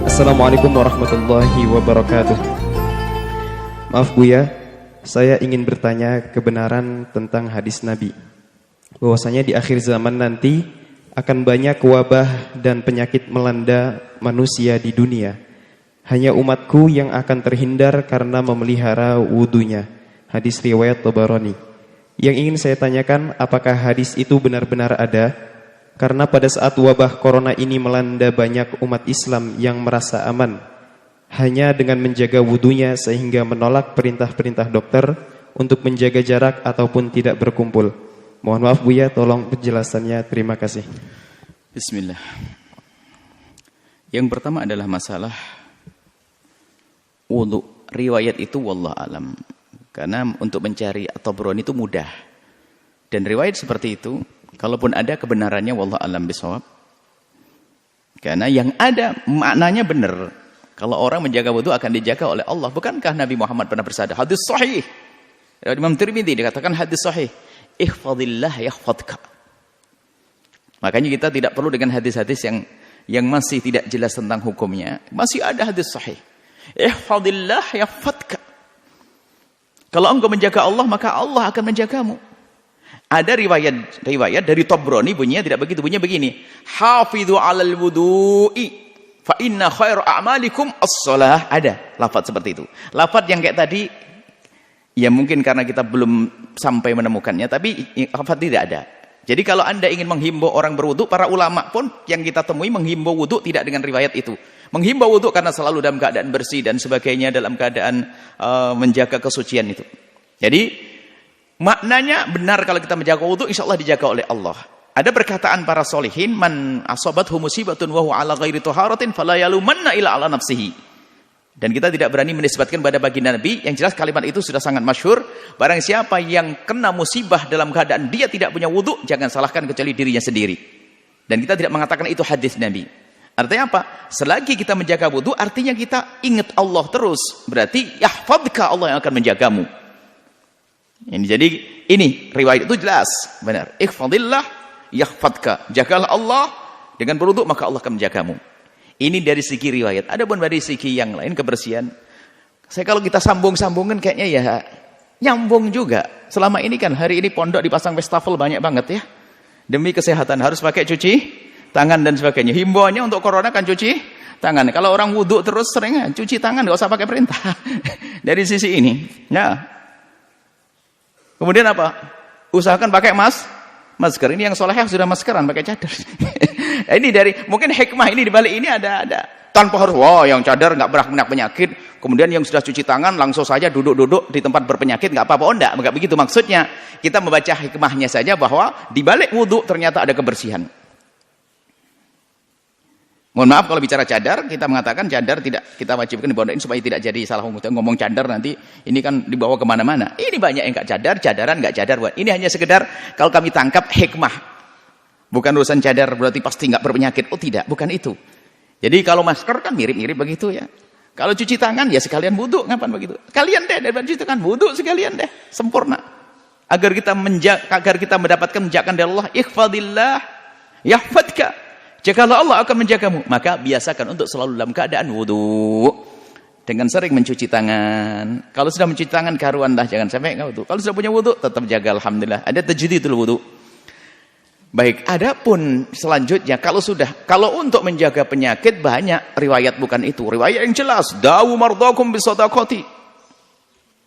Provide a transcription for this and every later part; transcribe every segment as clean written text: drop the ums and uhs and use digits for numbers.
Assalamualaikum warahmatullahi wabarakatuh. Maaf Buya, saya ingin bertanya kebenaran tentang hadis Nabi, bahwasanya di akhir zaman nanti akan banyak wabah dan penyakit melanda manusia di dunia. Hanya umatku yang akan terhindar karena memelihara wudunya. Hadis riwayat Tabarani. Yang ingin saya tanyakan, apakah hadis itu benar-benar ada? Karena pada saat wabah corona ini melanda banyak umat Islam yang merasa aman hanya dengan menjaga wudunya, sehingga menolak perintah-perintah dokter untuk menjaga jarak ataupun tidak berkumpul. Mohon maaf Buya, tolong penjelasannya. Terima kasih. Bismillah. Yang pertama adalah masalah wudu. Riwayat itu wallah alam. Karena untuk mencari At-Tabrani itu mudah. Dan riwayat seperti itu, kalaupun ada kebenarannya wallah alam bisawab. Karena yang ada maknanya benar. Kalau orang menjaga wudu akan dijaga oleh Allah. Bukankah Nabi Muhammad pernah bersabda, hadis sahih. Imam Tirmidzi dikatakan hadis sahih. Ihfadillah yahfadka. Makanya kita tidak perlu dengan hadis-hadis yang masih tidak jelas tentang hukumnya. Masih ada hadis sahih. Ihfadillah yahfadka. Kalau engkau menjaga Allah, maka Allah akan menjagamu. Ada riwayat dari Tabrani bunyinya tidak begitu, bunyinya begini. Hafidhu 'alal wudu'i fa inna khairu a'malikum as-shalah. Ada lafaz seperti itu. Lafaz yang kayak tadi ya mungkin karena kita belum sampai menemukannya, tapi lafaz tidak ada. Jadi kalau Anda ingin menghimbau orang berwudu, para ulama pun yang kita temui menghimbau wudu tidak dengan riwayat itu. Menghimbau wudu karena selalu dalam keadaan bersih dan sebagainya, dalam keadaan menjaga kesucian itu. Jadi maknanya benar, kalau kita menjaga wudu insya Allah dijaga oleh Allah. Ada perkataan para solihin, man asobathu musibatun wa huwa ala ghairi taharatin fala yalumanna ila ala nafsihi. Dan kita tidak berani menisbatkan pada baginda Nabi. Yang jelas kalimat itu sudah sangat masyhur. Barang siapa yang kena musibah dalam keadaan dia tidak punya wudu, jangan salahkan kecuali dirinya sendiri. Dan kita tidak mengatakan itu hadis Nabi. Artinya apa? Selagi kita menjaga wudu, artinya kita ingat Allah terus. Berarti yahfadka, Allah yang akan menjagamu. Jadi ini riwayat itu jelas, benar. Ihfadillah yahfadka. Jagalah Allah dengan berwudu, maka Allah akan menjagamu. Ini dari segi riwayat. Adapun dari segi yang lain, kebersihan, kalau kita sambung-sambungkan kayaknya ya nyambung juga. Selama ini kan hari ini pondok dipasang wastafel banyak banget ya. Demi kesehatan harus pakai cuci tangan dan sebagainya. Himbauannya untuk corona kan cuci tangan. Kalau orang wudu terus sering cuci tangan, nggak usah pakai perintah. Dari sisi ini, ya. Kemudian apa? Usahakan pakai masker. Ini yang solehah sudah maskeran, pakai cadar. Ini dari mungkin hikmah ini di balik ini ada tanpa harus yang cadar nggak kena penyakit. Kemudian yang sudah cuci tangan langsung saja duduk-duduk di tempat berpenyakit nggak apa-apa. Enggak begitu maksudnya. Kita membaca hikmahnya saja bahwa di balik wudu ternyata ada kebersihan. Mohon maaf kalau bicara cadar, kita mengatakan cadar tidak kita wajibkan di pondok ini supaya tidak jadi salah ngomong cadar nanti ini kan dibawa kemana-mana. Ini banyak yang nggak cadar, cadaran nggak cadar. Ini hanya sekedar kalau kami tangkap hikmah. Bukan urusan cadar berarti pasti nggak berpenyakit. Oh tidak, bukan itu. Jadi kalau masker kan mirip-mirip begitu ya. Kalau cuci tangan ya sekalian wudu, ngapain begitu? Kalian deh daripada cuci tangan wudu sekalian deh, sempurna. Agar kita mendapatkan menjagaan dari Allah, ikhfadillah yahfadka. Jagalah Allah akan menjagamu. Maka biasakan untuk selalu dalam keadaan wudu. Dengan sering mencuci tangan. Kalau sudah mencuci tangan karuan dah, jangan sampai enggak wudu. Kalau sudah punya wudu tetap jaga, alhamdulillah. Ada tajdidul wudu. Baik, adapun selanjutnya kalau untuk menjaga penyakit banyak riwayat bukan itu. Riwayat yang jelas, dawu mardakum bisadaqati.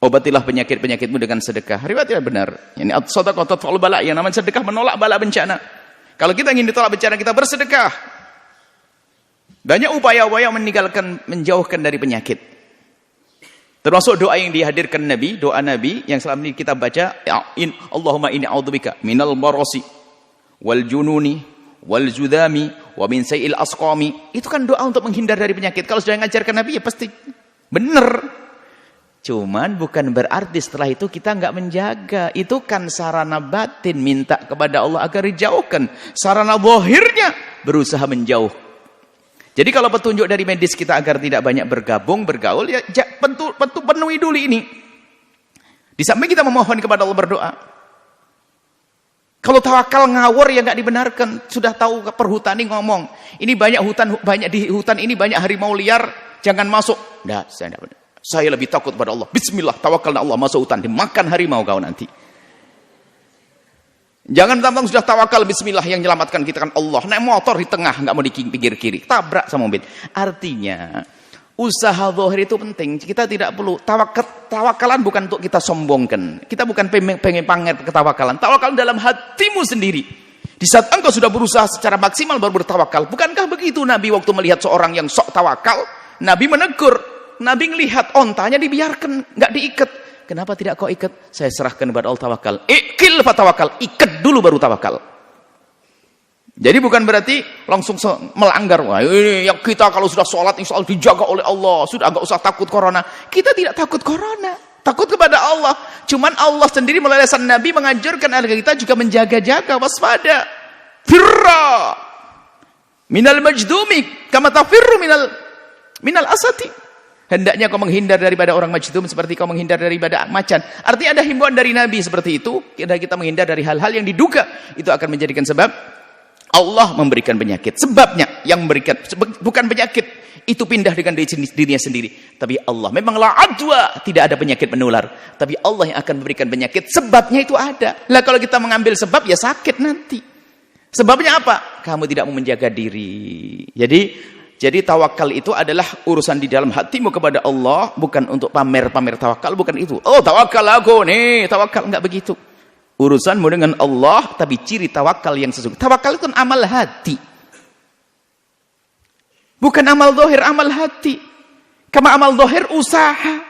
Obatilah penyakit-penyakitmu dengan sedekah. Riwayatnya benar. Ini as-sadaqatu tadfa'ul bala, yang namanya sedekah menolak bala bencana. Kalau kita ingin ditolak bencana, kita bersedekah. Banyak upaya-upaya menjauhkan dari penyakit. Termasuk doa yang dihadirkan Nabi, doa Nabi yang selama ini kita baca, Allahumma inni a'udzubika minal marasi wal jununi wal judami wa min sayil asqami. Itu kan doa untuk menghindar dari penyakit. Kalau sudah mengajarkan Nabi ya pasti benar. Cuman bukan berarti setelah itu kita nggak menjaga. Itu kan sarana batin minta kepada Allah agar dijauhkan. Sarana zahirnya berusaha menjauh. Jadi kalau petunjuk dari medis kita agar tidak banyak bergaul ya penuhi dulu ini. Di samping kita memohon kepada Allah berdoa. Kalau tawakal ngawur ya nggak dibenarkan. Sudah tahu perhutani ngomong, ini banyak di hutan ini banyak harimau liar, jangan masuk. Nggak, saya lebih takut pada Allah. Bismillah, tawakal Allah, masuk hutan, dimakan harimau kau nanti. Jangan tentang sudah tawakal, bismillah, yang menyelamatkan kita kan Allah. Naik motor di tengah, nggak mau di pinggir kiri, tabrak sama mobil. Artinya usaha zahir itu penting. Kita tidak perlu tawakalan bukan untuk kita sombongkan. Kita bukan pengen pamer ketawakalan. Tawakalan dalam hatimu sendiri. Di saat engkau sudah berusaha secara maksimal baru bertawakal. Bukankah begitu Nabi waktu melihat seorang yang sok tawakal, Nabi menegur. Nabi melihat ontanya dibiarkan, nggak diikat. Kenapa tidak kau ikat? Saya serahkan kepada Allah, tawakal. Ikil fatawakal, ikat dulu baru tawakal. Jadi bukan berarti langsung melanggar. Wah, ini yang kita kalau sudah sholat insya Allah dijaga oleh Allah. Sudah enggak usah takut corona. Kita tidak takut corona. Takut kepada Allah. Cuman Allah sendiri melalui lisan Nabi menganjurkan agar kita juga menjaga-jaga, waspada. Firra minal majdumi kama tafirru minal asati. Hendaknya kau menghindar daripada orang majdum seperti kau menghindar daripada macan. Artinya ada himbauan dari Nabi seperti itu. Kita menghindar dari hal-hal yang diduga itu akan menjadikan sebab Allah memberikan penyakit. Sebabnya yang memberikan bukan penyakit itu pindah dengan dirinya sendiri. Tapi Allah memang la adwa, tidak ada penyakit menular. Tapi Allah yang akan memberikan penyakit. Sebabnya itu ada. Lah kalau kita mengambil sebab ya sakit nanti. Sebabnya apa? Kamu tidak mau menjaga diri. Jadi tawakal itu adalah urusan di dalam hatimu kepada Allah, bukan untuk pamer-pamer tawakal, bukan itu. Oh, tawakal aku nih, tawakal enggak begitu. Urusanmu dengan Allah, tapi ciri tawakal yang sesungguhnya. Tawakal itu amal hati. Bukan amal zahir, amal hati. Kama amal zahir usaha.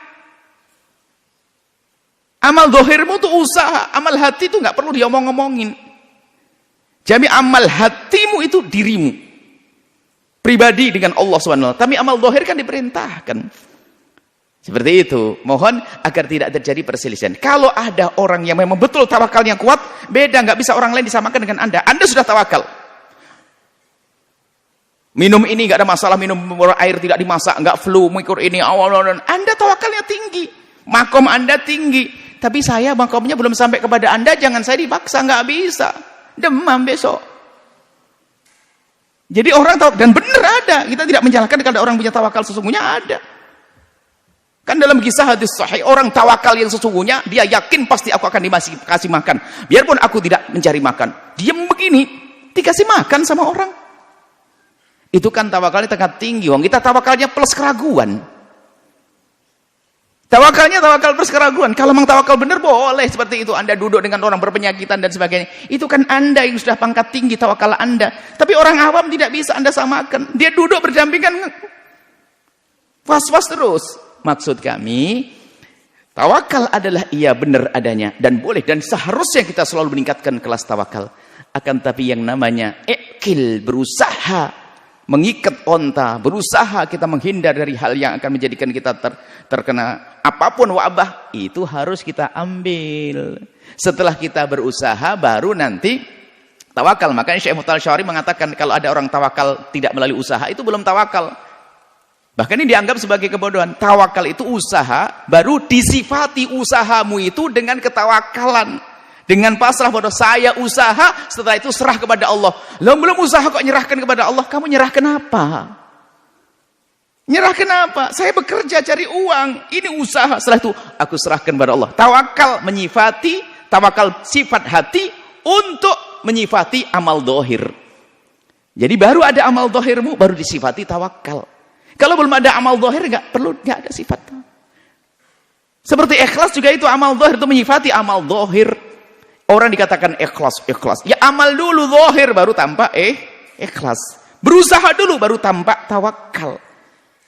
Amal zahirmu itu usaha, amal hati itu enggak perlu diomong-ngomongin. Jadi amal hatimu itu dirimu. Pribadi dengan Allah SWT. Tapi amal zahir kan diperintahkan. Seperti itu. Mohon agar tidak terjadi perselisihan. Kalau ada orang yang memang betul tawakalnya kuat, beda, nggak bisa orang lain disamakan dengan Anda. Anda sudah tawakal. Minum ini nggak ada masalah, minum air tidak dimasak, nggak flu, mikir ini awal. Anda tawakalnya tinggi, makom Anda tinggi. Tapi saya makomnya belum sampai kepada Anda, jangan saya dipaksa, nggak bisa. Demam besok. Jadi orang tahu, dan benar ada. Kita tidak menyalahkan kalau orang punya tawakal sesungguhnya ada. Kan dalam kisah hadis sahih, orang tawakal yang sesungguhnya, dia yakin pasti aku akan dikasih makan. Biarpun aku tidak mencari makan. Diam begini, dikasih makan sama orang. Itu kan tawakalnya tingkat tinggi. Kita tawakalnya plus keraguan. Tawakalnya tawakal plus keraguan. Kalau memang tawakal benar boleh seperti itu. Anda duduk dengan orang berpenyakitan dan sebagainya. Itu kan Anda yang sudah pangkat tinggi tawakal Anda. Tapi orang awam tidak bisa Anda samakan. Dia duduk berdampingan. Was-was terus. Maksud kami, tawakal adalah iya benar adanya. Dan boleh. Dan seharusnya kita selalu meningkatkan kelas tawakal. Akan tapi yang namanya ikil, berusaha. Mengikat onta, berusaha kita menghindar dari hal yang akan menjadikan kita terkena apapun wabah, itu harus kita ambil. Setelah kita berusaha, baru nanti tawakal. Makanya Syekh Muhtar Syari mengatakan, kalau ada orang tawakal tidak melalui usaha, itu belum tawakal. Bahkan ini dianggap sebagai kebodohan. Tawakal itu usaha, baru disifati usahamu itu dengan ketawakalan. Dengan pasrah pada saya usaha, setelah itu serah kepada Allah. Lo belum usaha kok nyerahkan kepada Allah, kamu nyerah kenapa? Nyerah kenapa? Saya bekerja cari uang, ini usaha. Setelah itu aku serahkan kepada Allah. Tawakal menyifati, tawakal sifat hati untuk menyifati amal dohir. Jadi baru ada amal dohirmu, baru disifati tawakal. Kalau belum ada amal dohir, nggak ada sifatnya. Seperti ikhlas juga itu amal dohir, itu menyifati amal dohir. Orang dikatakan ikhlas. Ya amal dulu zahir baru tampak ikhlas. Berusaha dulu baru tampak tawakal.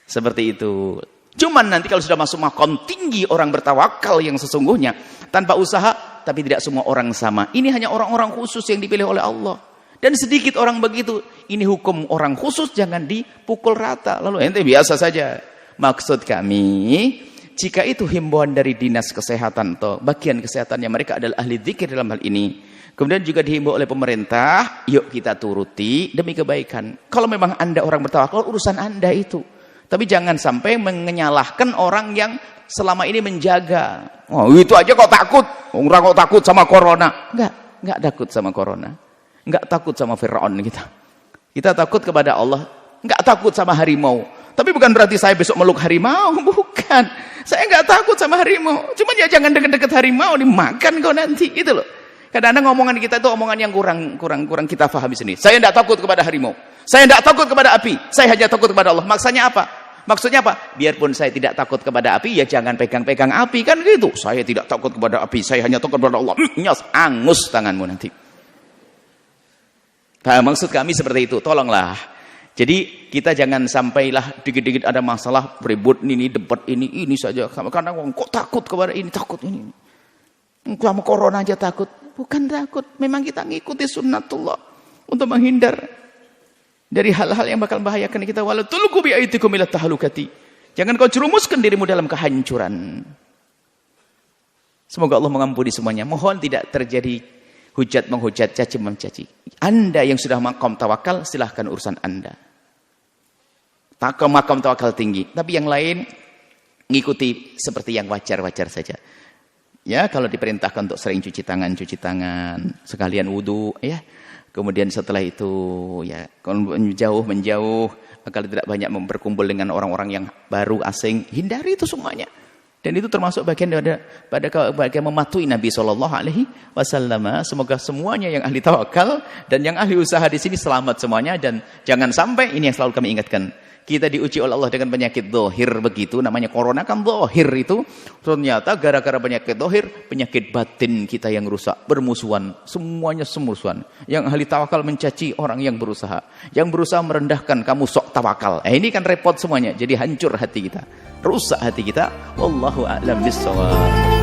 Seperti itu. Cuman nanti kalau sudah masuk makom tinggi orang bertawakal yang sesungguhnya tanpa usaha, tapi tidak semua orang sama. Ini hanya orang-orang khusus yang dipilih oleh Allah. Dan sedikit orang begitu. Ini hukum orang khusus, jangan dipukul rata. Lalu ente biasa saja. Maksud kami, jika itu himbauan dari dinas kesehatan atau bagian kesehatannya mereka adalah ahli dzikir dalam hal ini. Kemudian juga dihimbau oleh pemerintah, yuk kita turuti demi kebaikan. Kalau memang Anda orang bertawakal, urusan Anda itu. Tapi jangan sampai menyalahkan orang yang selama ini menjaga. Oh, itu aja kok takut. Orang kok takut sama corona. Enggak Nggak takut sama corona. Nggak takut sama Fir'aun kita. Kita takut kepada Allah. Nggak takut sama harimau. Tapi bukan berarti saya besok meluk harimau. Bukan. Saya nggak takut sama harimau. Cuma ya jangan deket-deket harimau. Dimakan kau nanti. Itu loh. Kadang-kadang omongan kita itu omongan yang kurang kita pahami sendiri. Saya nggak takut kepada harimau. Saya nggak takut kepada api. Saya hanya takut kepada Allah. Maksudnya apa? Maksudnya apa? Biarpun saya tidak takut kepada api, ya jangan pegang-pegang api, kan gitu. Saya tidak takut kepada api, saya hanya takut kepada Allah. Nyos, angus tanganmu nanti. Nah, maksud kami seperti itu, tolonglah. Jadi kita jangan sampailah dikit-dikit ada masalah, ribut ini, debat ini saja. Karena kok takut kepada ini, takut ini. Sama corona aja takut. Bukan takut, memang kita ngikuti sunnatullah untuk menghindar dari hal-hal yang bakal membahayakan kita. Wala tulqu bi aydikum ila tahlukati. Jangan kau jerumuskan dirimu dalam kehancuran. Semoga Allah mengampuni semuanya. Mohon tidak terjadi hujat menghujat, caci mencaci. Anda yang sudah makam tawakal, silahkan urusan Anda. Makam tawakal tinggi, tapi yang lain ngikuti seperti yang wajar-wajar saja. Ya, kalau diperintahkan untuk sering cuci tangan, sekalian wudu, ya. Kemudian setelah itu ya menjauh, kalau tidak banyak berkumpul dengan orang-orang yang baru asing, hindari itu semuanya. Dan itu termasuk bagian bagian mematuhi Nabi SAW. Semoga semuanya yang ahli tawakal dan yang ahli usaha di sini selamat semuanya, dan jangan sampai ini yang selalu kami ingatkan. Kita diuji oleh Allah dengan penyakit dohir begitu, namanya corona kan dohir itu. Ternyata gara-gara penyakit dohir, penyakit batin kita yang rusak, bermusuhan, semuanya semusuhan. Yang ahli tawakal mencaci orang yang berusaha. Yang berusaha merendahkan, kamu sok tawakal. Ini kan repot semuanya, jadi hancur hati kita. Rusak hati kita. Wallahu a'lam bishawab.